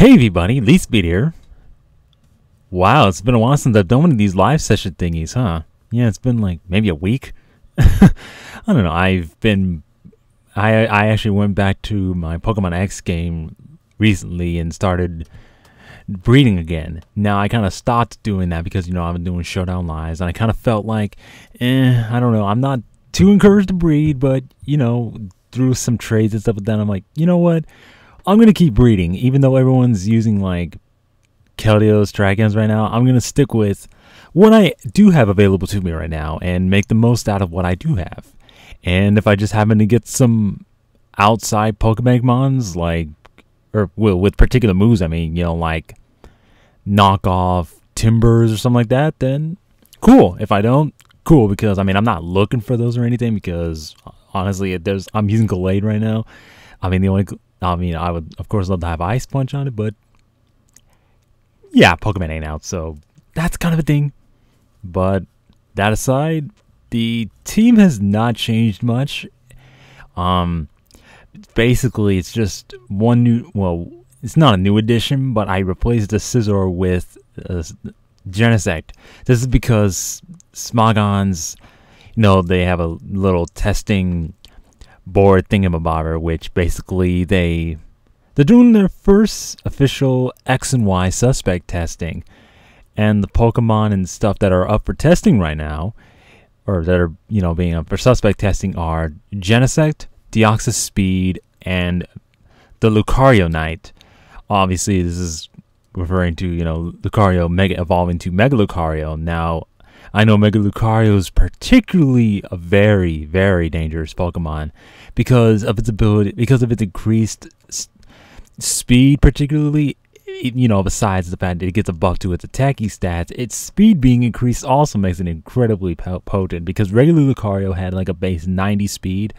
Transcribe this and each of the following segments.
Hey everybody, LeeSpeed here. Wow, it's been a while since I've done one of these live session thingies, huh? Yeah, it's been like maybe a week. I don't know. I actually went back to my Pokemon X game recently and started breeding again. Now I kind of stopped doing that because I've been doing Showdown lives, and I kind of felt like, I don't know. I'm not too encouraged to breed, but through some trades and stuff. But then I'm like, you know what? I'm going to keep breeding, even though everyone's using like Keldeos, Dragons right now. I'm going to stick with what I do have available to me right now and make the most out of what I do have. And if I just happen to get some outside Pokemons, with particular moves, like knockoff Timbers or something like that, then cool. If I don't, cool, because I'm not looking for those or anything, because honestly, I'm using Gallade right now. I would, of course, love to have Ice Punch on it, but yeah, Pokemon ain't out, so that's kind of a thing. But that aside, the team has not changed much. Basically, it's just one new, well, it's not a new addition, but I replaced the Scizor with Genesect. This is because Smogons, they have a little testing board thingamabobber, which basically they're doing their first official X and Y suspect testing, and the Pokemon and stuff that are up for testing right now, or that are being up for suspect testing, are Genesect, Deoxys Speed, and the Lucario Knight. Obviously, this is referring to Lucario Mega evolving to Mega Lucario. Now, I know Mega Lucario is particularly a very, very dangerous Pokemon because of its ability, because of its increased speed, particularly. Besides the fact that it gets a buff to its attacking stats, its speed being increased also makes it incredibly potent, because regular Lucario had like a base 90 speed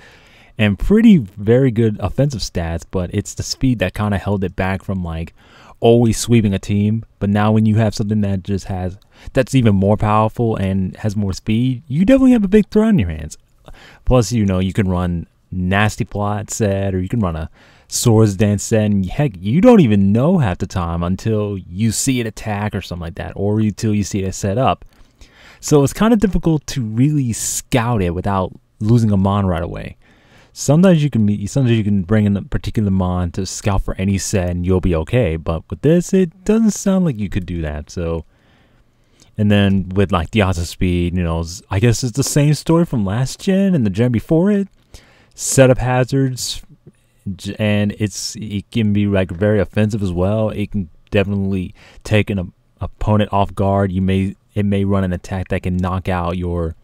and very good offensive stats, but it's the speed that kind of held it back from like always sweeping a team. But now when you have something that's even more powerful and has more speed, you definitely have a big threat in your hands. Plus, you can run Nasty Plot set, or you can run a Swords Dance set, and heck, you don't even know half the time until you see it attack or something like that, or until you see it set up. So it's kind of difficult to really scout it without losing a Mon right away. Sometimes you can bring in a particular Mon to scout for any set and you'll be okay, but with this, it doesn't sound like you could do that. So, and then with like Deoxys Speed, I guess it's the same story from last gen and the gen before it. Setup hazards, and it can be like very offensive as well. It can definitely take an opponent off guard. It may run an attack that can knock out your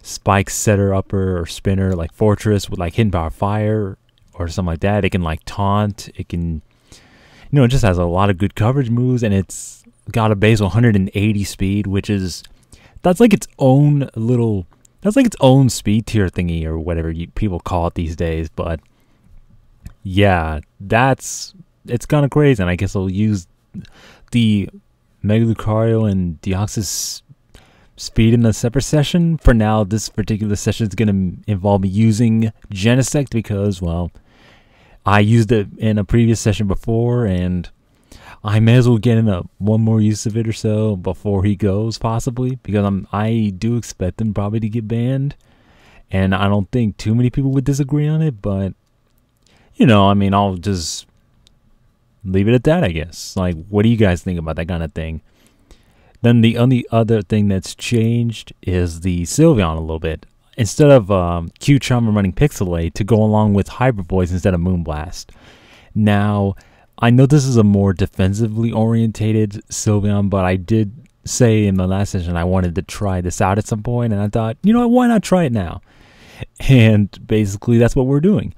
Spike Setter Upper or Spinner, like Fortress, with like Hidden Power Fire or something like that. It can like taunt. It can, it just has a lot of good coverage moves, and it's got a base 180 speed, which is that's like its own speed tier thingy, or whatever people call it these days. But yeah, it's kind of crazy, and I guess I'll use the Mega Lucario and Deoxys Speed in a separate session. For now, this particular session is going to involve me using Genesect because, well, I used it in a previous session before, and I may as well get in one more use of it or so before he goes, possibly, because I do expect him probably to get banned, and I don't think too many people would disagree on it, but I'll just leave it at that, I guess. Like, what do you guys think about that kind of thing? Then the only other thing that's changed is the Sylveon a little bit. Instead of Q-Charm, I'm running Pixelate to go along with Hyper Voice instead of Moonblast. Now, I know this is a more defensively orientated Sylveon, but I did say in my last session I wanted to try this out at some point, and I thought, why not try it now? And basically that's what we're doing.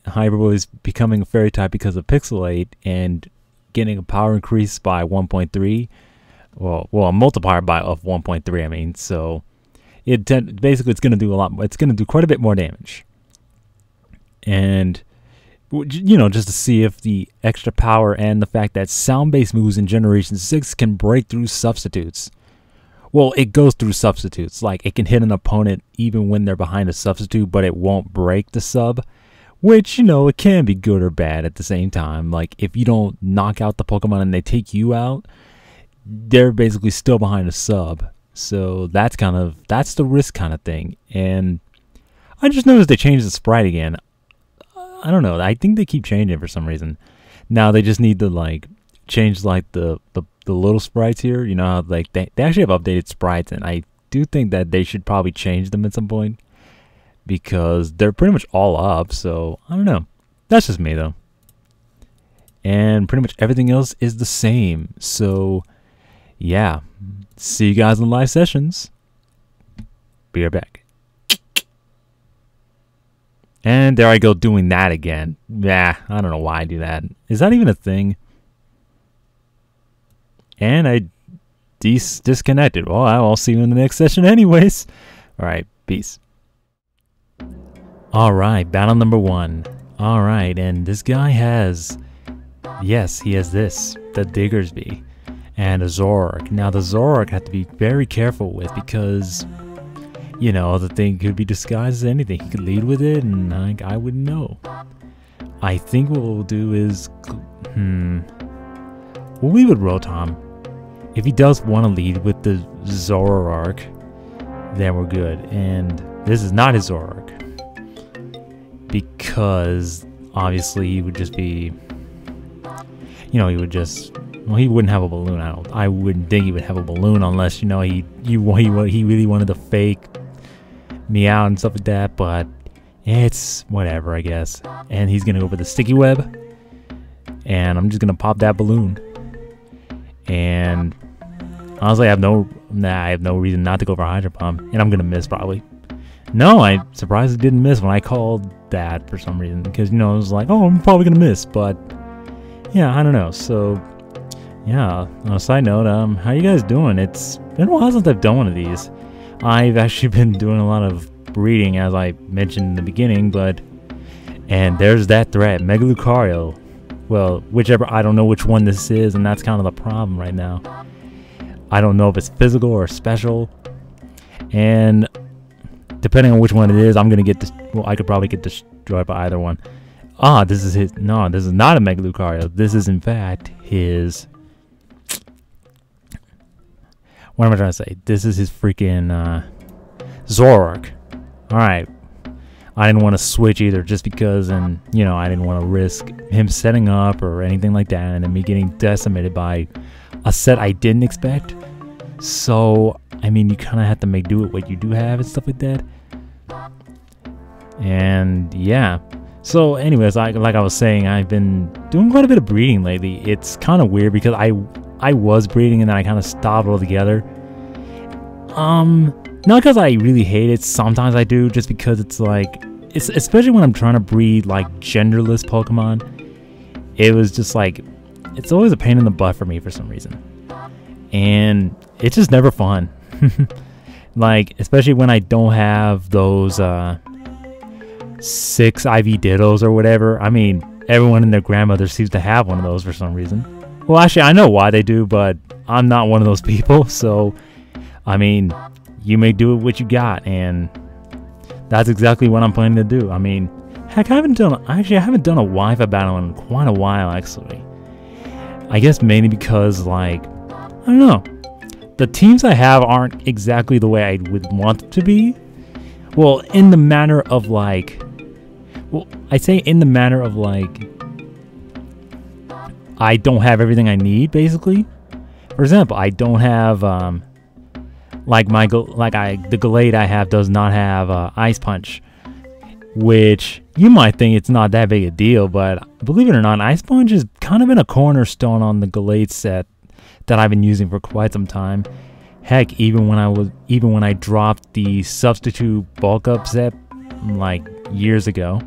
Hyper Voice becoming a Fairy type because of Pixelate and getting a power increase by 1.3. Well, a multiplier of 1.3. So basically it's going to do a lot. It's going to do quite a bit more damage. And just to see if the extra power and the fact that sound-based moves in Generation 6 can break through substitutes. Well, it goes through substitutes. Like, it can hit an opponent even when they're behind a substitute, but it won't break the sub. which, you know, it can be good or bad at the same time. Like, if you don't knock out the Pokemon and they take you out, they're basically still behind a sub. So that's the risk kind of thing. And I just noticed they changed the sprite again. I don't know. I think they keep changing it for some reason. Now they just need to like change like the little sprites here. You know how like they actually have updated sprites, and I do think that they should probably change them at some point because they're pretty much all up. So I don't know. That's just me though. And pretty much everything else is the same. So yeah, see you guys in live sessions. Be right back. And there I go doing that again. Yeah, I don't know why I do that. Is that even a thing? And I disconnected. Well, I'll see you in the next session anyways. Alright, peace. Alright, battle number 1. Alright, and this guy has... Yes, he has this. The Diggersby. And a Zoroark. Now, the Zoroark I have to be very careful with because... You know, the thing could be disguised as anything. He could lead with it, and I wouldn't know. I think what we'll do is... We'll leave with Rotom. If he does want to lead with the Zoroark, then we're good. And this is not his Zoroark. Because, obviously, he would just be... You know, he would just... Well, he wouldn't have a balloon. I wouldn't think he would have a balloon unless, you know, he really wanted to fake me out and stuff like that, but it's whatever, I guess. And he's gonna go for the sticky web, and I'm just gonna pop that balloon. And honestly, I have no reason not to go for Hydro Pump, and I'm gonna miss probably. No, I surprised it didn't miss when I called that for some reason, because you know I was like, oh, I'm probably gonna miss, but yeah, I don't know. So yeah, on a side note, how you guys doing? It's been a while since I've done one of these. I've actually been doing a lot of breeding, as I mentioned in the beginning, and there's that threat, Mega Lucario. Well, whichever, I don't know which one this is, and that's kind of the problem right now. I don't know if it's physical or special, and depending on which one it is, I'm gonna get this. Well, I could probably get destroyed by either one. Ah, this is his. No, this is not a Mega Lucario. This is in fact his. What am I trying to say? This is his freaking Zoroark. Alright. I didn't want to switch either just because, and you know, I didn't want to risk him setting up or anything like that and then me getting decimated by a set I didn't expect. So, I mean, you kind of have to make do with what you do have and stuff like that. And yeah. So anyways, like I was saying, I've been doing quite a bit of breeding lately. It's kind of weird because I was breeding and then I kind of stopped altogether. Not because I really hate it. Sometimes I do, just because it's like, especially when I'm trying to breed like genderless Pokemon. It was just like, it's always a pain in the butt for me for some reason, and it's just never fun. Like, especially when I don't have those 6 IV Dittos or whatever. I mean, everyone and their grandmother seems to have one of those for some reason. Well, actually, I know why they do, but I'm not one of those people. So, I mean, you may do it what you got, and that's exactly what I'm planning to do. I mean, heck, I haven't done a Wi-Fi battle in quite a while, actually. I guess mainly because, like, I don't know. The teams I have aren't exactly the way I would want them to be. Well, in the manner of, like... Well, I say in the manner of, like... I don't have everything I need, basically. For example, I don't have, the Gallade I have does not have Ice Punch, which you might think it's not that big a deal, but believe it or not, Ice Punch has kind of been a cornerstone on the Gallade set that I've been using for quite some time. Heck, even when I dropped the substitute bulk up set like years ago,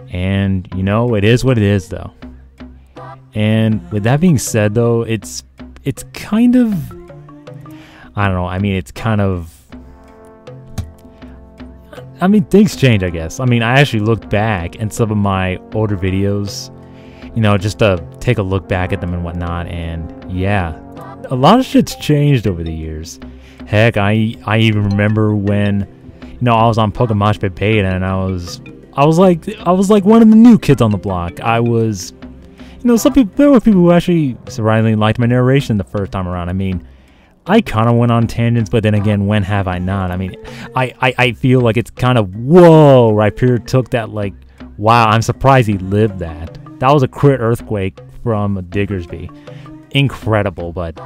and you know, it is what it is though. And with that being said, though, it's kind of, I don't know. I mean, it's kind of, I mean, things change, I guess. I mean, I actually looked back in some of my older videos, you know, just to take a look back at them and whatnot. And yeah, a lot of shit's changed over the years. Heck, I even remember when, you know, I was on PokeMoshPit beta and I was I was like one of the new kids on the block. I was, there were people who actually surprisingly liked my narration the first time around. I mean, I kind of went on tangents, but then again, when have I not? I mean, I feel like it's kind of, whoa, right here took that, like, wow, I'm surprised he lived that. That was a crit earthquake from Diggersby. Incredible, but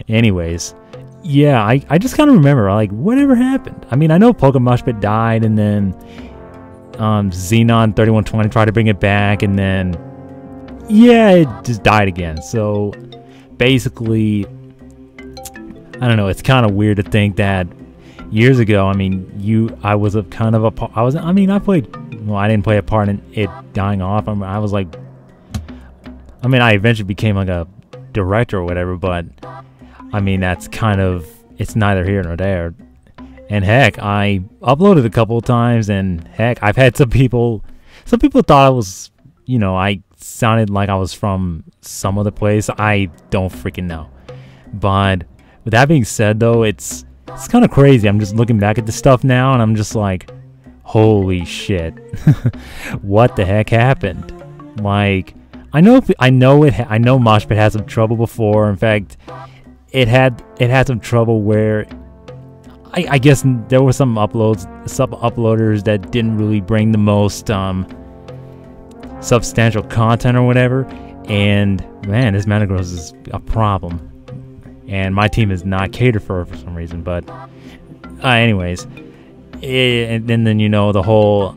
anyways, yeah, I just kind of remember, like, whatever happened. I mean, I know PokeMoshPit died, and then Xenon 3120 tried to bring it back, and then, yeah, it just died again. So, basically, I don't know, it's kind of weird to think that years ago, I mean, I was a kind of a, I played, well, I didn't play a part in it dying off. I mean, I was like, I mean, I eventually became like a director or whatever, but I mean, that's kind of, it's neither here nor there. And heck, I uploaded a couple of times, and heck, I've had some people thought I was, I sounded like I was from some other place. I don't freaking know. But with that being said, though, it's kind of crazy. I'm just looking back at this stuff now, and I'm just like, holy shit. What the heck happened? Like, I know MoshPit had some trouble before. In fact, it had some trouble where I guess there were some uploaders that didn't really bring the most substantial content or whatever. And man, this Metagross is a problem. And my team is not catered for some reason. But anyways, and then the whole,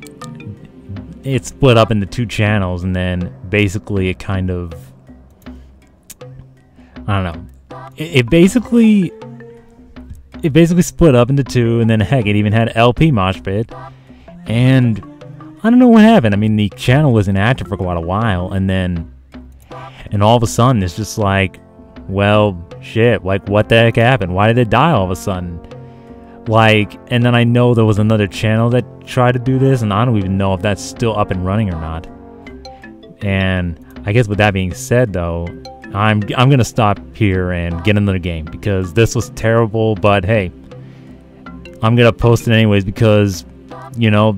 it split up into 2 channels, and then basically it kind of, I don't know, it basically split up into 2, and then heck, it even had LP MoshPit, and I don't know what happened. I mean, the channel was inactive for quite a while, and all of a sudden it's just like, well, shit, like, what the heck happened? Why did it die all of a sudden? Like, and then I know there was another channel that tried to do this, and I don't even know if that's still up and running or not. And I guess with that being said, though, I'm gonna stop here and get another game, because this was terrible. But hey, I'm gonna post it anyways, because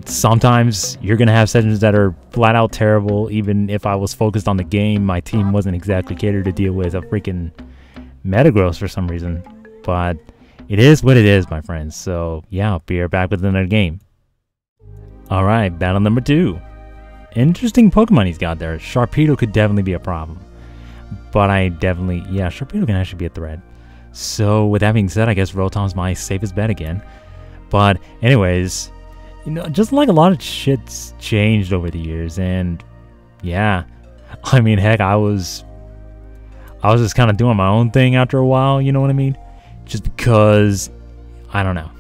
sometimes you're gonna have sessions that are flat out terrible. Even if I was focused on the game, my team wasn't exactly catered to deal with a freaking Metagross for some reason. But it is what it is, my friends. So yeah, I'll be right back with another game. Alright, battle number 2. Interesting Pokemon he's got there. Sharpedo could definitely be a problem. But yeah, Sharpedo can actually be a threat. So with that being said, I guess Rotom's my safest bet again. But anyways, just like a lot of shit's changed over the years, and yeah, I mean, heck, I was just kind of doing my own thing after a while, you know what I mean? Just because, I don't know.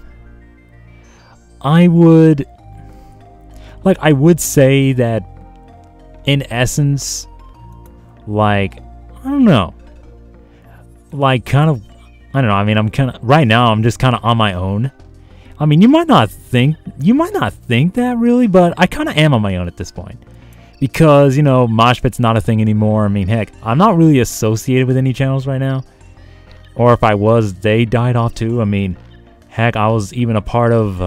I would say that in essence, like, I don't know. Like, kind of, I don't know. I mean, right now, I'm just kind of on my own. I mean, you might not think that really, but I kind of am on my own at this point. Because, MoshPit's not a thing anymore. I mean, heck, I'm not really associated with any channels right now. Or if I was, they died off too. I mean, heck, I was even a part of,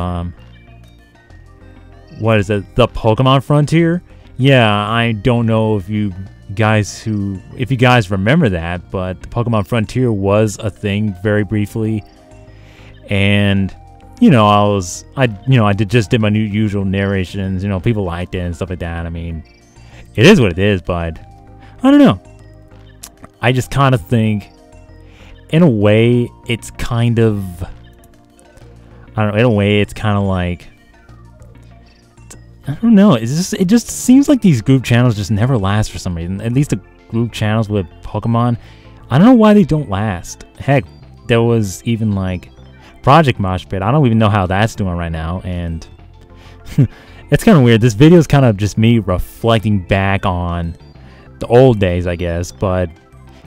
what is it, the Pokemon Frontier? Yeah, I don't know if you guys remember that, but the Pokemon Frontier was a thing very briefly. And, I just did my usual narrations, people liked it and stuff like that. I mean, it is what it is, but I don't know. I just kind of think, in a way, it's kind of, I don't know, in a way, it's kind of like, I don't know, it just seems like these group channels just never last for some reason. At least the group channels with Pokemon, I don't know why they don't last. Heck, there was even like Project MoshPit. I don't even know how that's doing right now, and it's kind of weird. This video is kind of just me reflecting back on the old days, I guess, but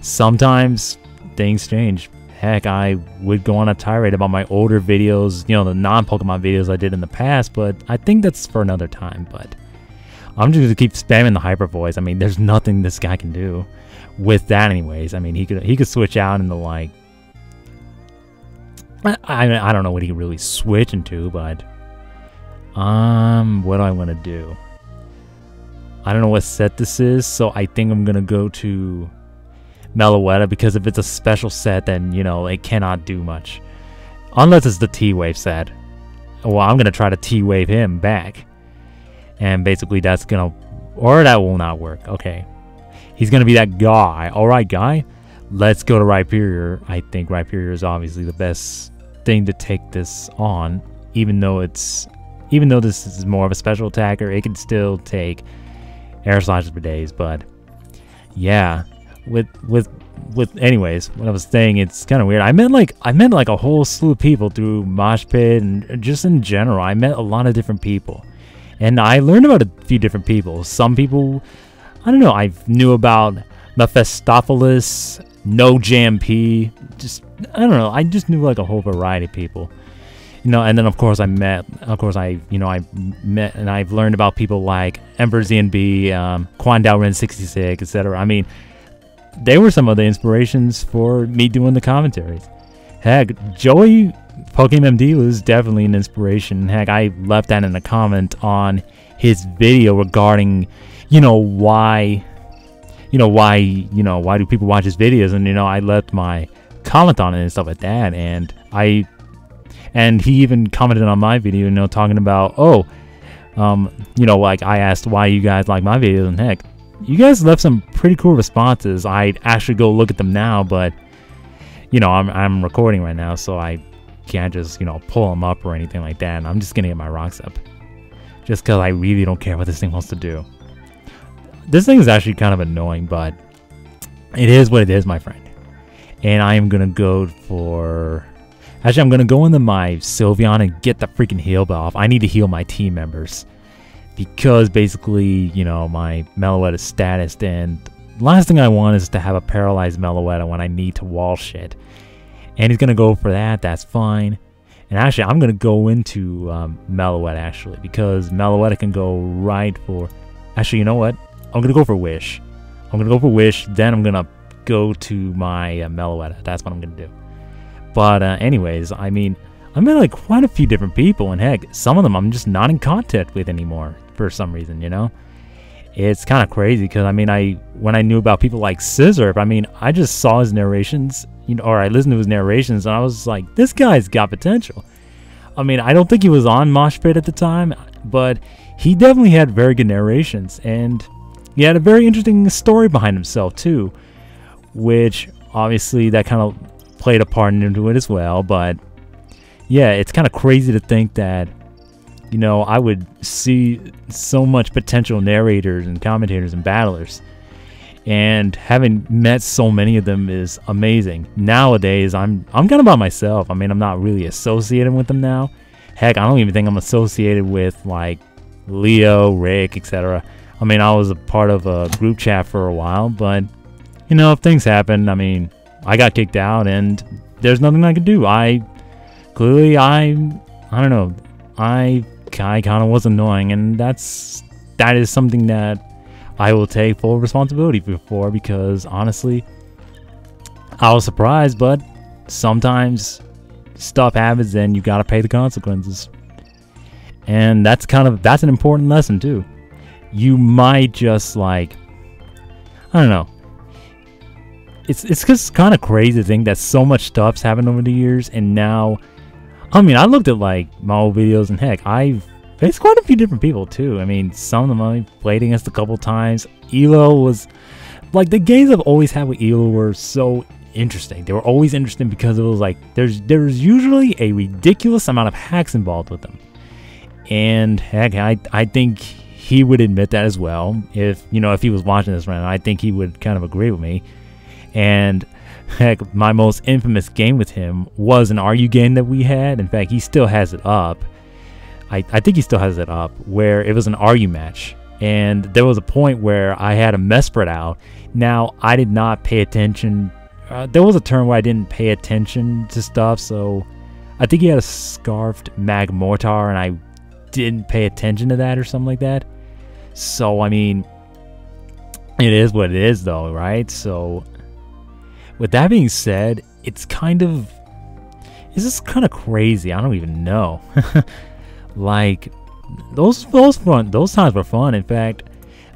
sometimes things change. Heck, I would go on a tirade about my older videos, the non-Pokemon videos I did in the past, but I think that's for another time. But I'm just gonna keep spamming the hyper voice. I mean, there's nothing this guy can do with that anyways. I mean, he could switch out into, like, I don't know what he could really switch into, but what do I want to do? I don't know what set this is, so I think I'm gonna go to Meloetta, because if it's a special set, then, you know, it cannot do much. Unless it's the T-Wave set. Well, I'm gonna try to T-Wave him back. And basically that's gonna... Or that will not work. Okay. He's gonna be that guy. Alright, guy. Let's go to Rhyperior. I think Rhyperior is obviously the best thing to take this on. Even though this is more of a special attacker, it can still take air slashes for days. But yeah, anyways, what I was saying, it's kind of weird. I met like a whole slew of people through MoshPit, and just in general, I met a lot of different people, and I learned about a few different people. Some people, I don't know, I knew about Mephistopheles, No Jam P, just, I don't know, I just knew like a whole variety of people. You know, and then of course I've met and I've learned about people like Emperor ZNB, Quan Dao Ren 66, etc. I mean, they were some of the inspirations for me doing the commentaries. Heck, Joey PokeMD was definitely an inspiration. Heck, I left that in a comment on his video regarding, why do people watch his videos, and I left my comment on it and stuff like that, and he even commented on my video, talking about, like I asked why you guys like my videos, and heck, you guys left some pretty cool responses. I'd actually go look at them now, but I'm recording right now, so I can't just pull them up or anything like that, and I'm just gonna get my rocks up just because I really don't care what this thing wants to do. This thing is actually kind of annoying, but it is what it is, my friend. And I am gonna go for... Actually, I'm gonna go into my Sylveon and get the freaking heal buff. I need to heal my team members, because basically, my Meloetta's status, and last thing I want is to have a paralyzed Meloetta when I need to wall shit. And he's gonna go for that. That's fine. And actually, I'm gonna go into Meloetta, actually, because Meloetta can go right for... Actually, you know what? I'm gonna go for Wish. Then I'm gonna go to my Meloetta. That's what I'm gonna do. But anyways, I mean, I met like quite a few different people, and heck, some of them I'm just not in contact with anymore for some reason, It's kind of crazy, because I mean, when I knew about people like Scissor, I mean, I just saw his narrations, or I listened to his narrations, and I was like, this guy's got potential. I mean, I don't think he was on MoshPit at the time, but he definitely had very good narrations, and he had a very interesting story behind himself too, which obviously that kind of played a part into it as well. But yeah, it's kind of crazy to think that I would see so much potential narrators and commentators and battlers, and having met so many of them is amazing. Nowadays I'm kind of by myself. I mean, I'm not really associated with them now. Heck, I don't even think I'm associated with like Leo, Rick, etc. I mean, I was a part of a group chat for a while, but if things happen, I mean, I got kicked out, and there's nothing I could do. I don't know. I kind of was annoying, and that is something that I will take full responsibility for, because honestly, I was surprised, but sometimes stuff happens, and you gotta pay the consequences. And that's an important lesson too. You might just like, I don't know. It's just kind of crazy to think that so much stuff's happened over the years, and now, I mean, I looked at like my old videos, and heck, I've faced quite a few different people too. I mean, some of them I played against a couple times. Elo was like, the games I've always had with Elo were so interesting. They were always interesting because it was like there's usually a ridiculous amount of hacks involved with them, and heck, I think he would admit that as well. If if he was watching this right now, I think he would kind of agree with me. And heck, my most infamous game with him was an RU game that we had. In fact, he still has it up. I think he still has it up, where it was an RU match, and there was a point where I had a Mesprit out. Now, I did not pay attention. There was a turn where I didn't pay attention to stuff, so I think he had a Scarfed Magmortar, and I didn't pay attention to that or something like that. So, I mean, it is what it is though, right? So, with that being said, it's just kind of crazy. I don't even know. Like, those times were fun. In fact,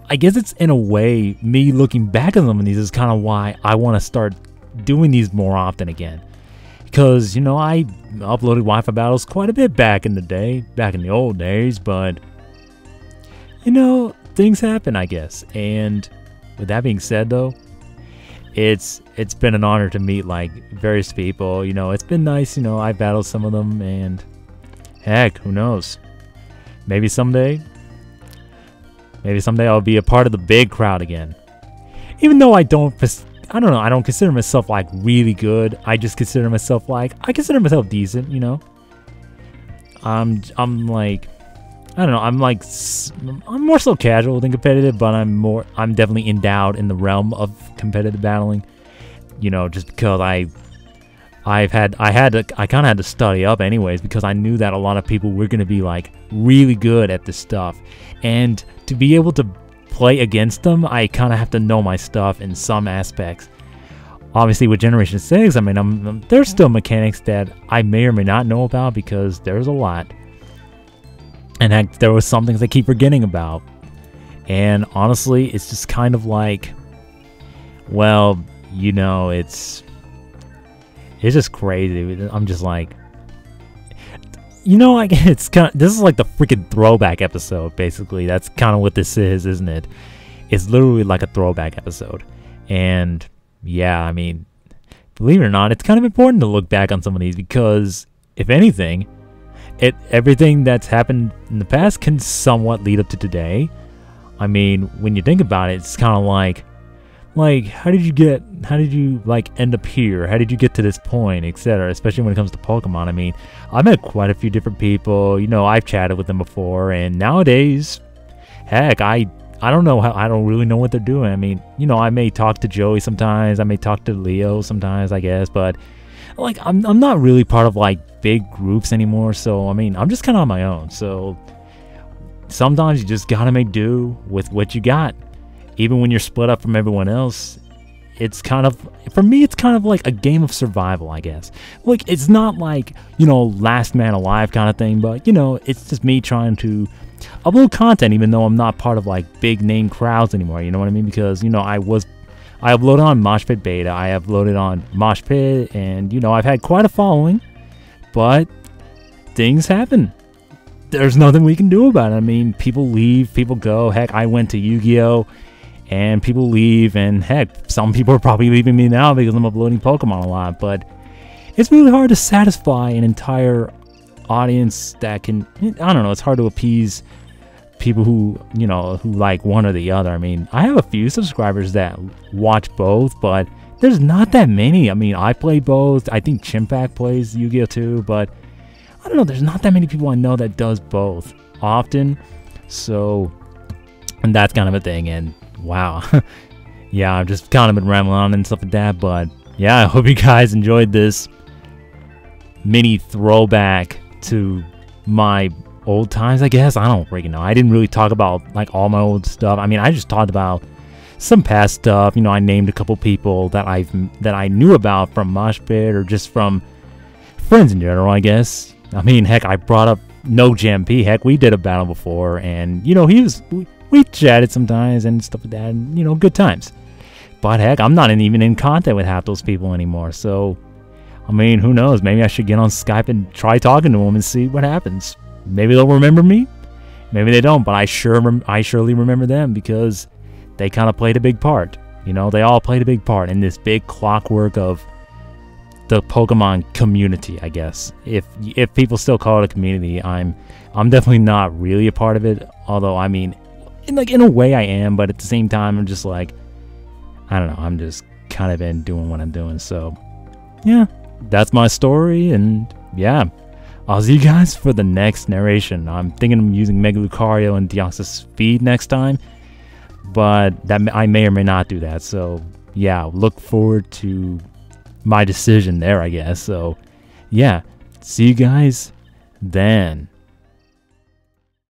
I guess it's in a way, me looking back at some of these is kind of why I want to start doing these more often again. Because, you know, I uploaded Wi-Fi battles quite a bit back in the day, back in the old days, but, you know, things happen, I guess. And with that being said, though, it's been an honor to meet, like, various people. You know, it's been nice, you know, I battled some of them, and heck, who knows? Maybe someday I'll be a part of the big crowd again. Even though I don't know, I don't consider myself, like, really good. I just consider myself, like, I consider myself decent, you know? I'm like, I don't know, I'm more so casual than competitive, but I'm definitely endowed in the realm of competitive battling. You know, just because I kind of had to study up anyways, because I knew that a lot of people were going to be, like, really good at this stuff. And to be able to play against them, I kind of have to know my stuff in some aspects. Obviously, with Generation 6, I mean, there's still mechanics that I may or may not know about, because there's a lot. And heck, there was some things I keep forgetting about. And honestly, it's just kind of like, well, you know, it's just crazy. I'm just like, you know, like, this is like the freaking throwback episode, basically. That's kind of what this is, isn't it? It's literally like a throwback episode. And yeah, I mean, believe it or not, it's kind of important to look back on some of these, because if anything, everything that's happened in the past can somewhat lead up to today. I mean, when you think about it, it's kind of like, how did you like end up here? How did you get to this point, etc.? Especially when it comes to Pokemon. I mean, I've met quite a few different people. You know, I've chatted with them before, and nowadays, heck, I don't know I don't really know what they're doing. I mean, you know, I may talk to Joey sometimes, I may talk to Leo sometimes, I guess, but like, I'm not really part of, like, big groups anymore. So I mean, I'm just kind of on my own. So sometimes you just gotta make do with what you got. Even when you're split up from everyone else, it's kind of, for me, it's kind of like a game of survival, I guess. Like, it's not like, you know, last man alive kind of thing, but, you know, it's just me trying to upload content, even though I'm not part of, like, big name crowds anymore, you know what I mean? Because, you know, I uploaded on MoshPit Beta, I uploaded on MoshPit, and, you know, I've had quite a following, but things happen. There's nothing we can do about it. I mean, people leave, people go. Heck, I went to Yu-Gi-Oh! And people leave, and heck, some people are probably leaving me now because I'm uploading Pokemon a lot, but it's really hard to satisfy an entire audience that can, I don't know, it's hard to appease people who, you know, who like one or the other. I mean, I have a few subscribers that watch both, but there's not that many. I mean, I play both. I think Chimpack plays Yu-Gi-Oh! Too, but I don't know, there's not that many people I know that does both often, so, and that's kind of a thing. And wow. Yeah, I've just kind of been rambling on and stuff like that, but yeah, I hope you guys enjoyed this mini throwback to my old times, I guess. I don't freaking know. I didn't really talk about, like, all my old stuff. I mean, I just talked about some past stuff. You know, I named a couple people that I knew about from MoshPit, or just from friends in general, I guess. I mean, heck, I brought up No Jam P. Heck, we did a battle before, and, you know, we chatted sometimes and stuff like that, and, you know, good times. But heck, I'm not even in contact with half those people anymore, so, I mean, who knows? Maybe I should get on Skype and try talking to them and see what happens. Maybe they'll remember me, maybe they don't, but I surely remember them, because they kind of played a big part. You know, they all played a big part in this big clockwork of the Pokemon community, I guess. If people still call it a community, I'm definitely not really a part of it, although, I mean, in a way I am, but at the same time, I'm just like, I don't know, I'm just kind of in doing what I'm doing. So yeah, that's my story, and yeah, I'll see you guys for the next narration. I'm thinking of using Mega Lucario and Deoxys Feed next time, but that I may or may not do that. So yeah, look forward to my decision there, I guess. So yeah, see you guys then.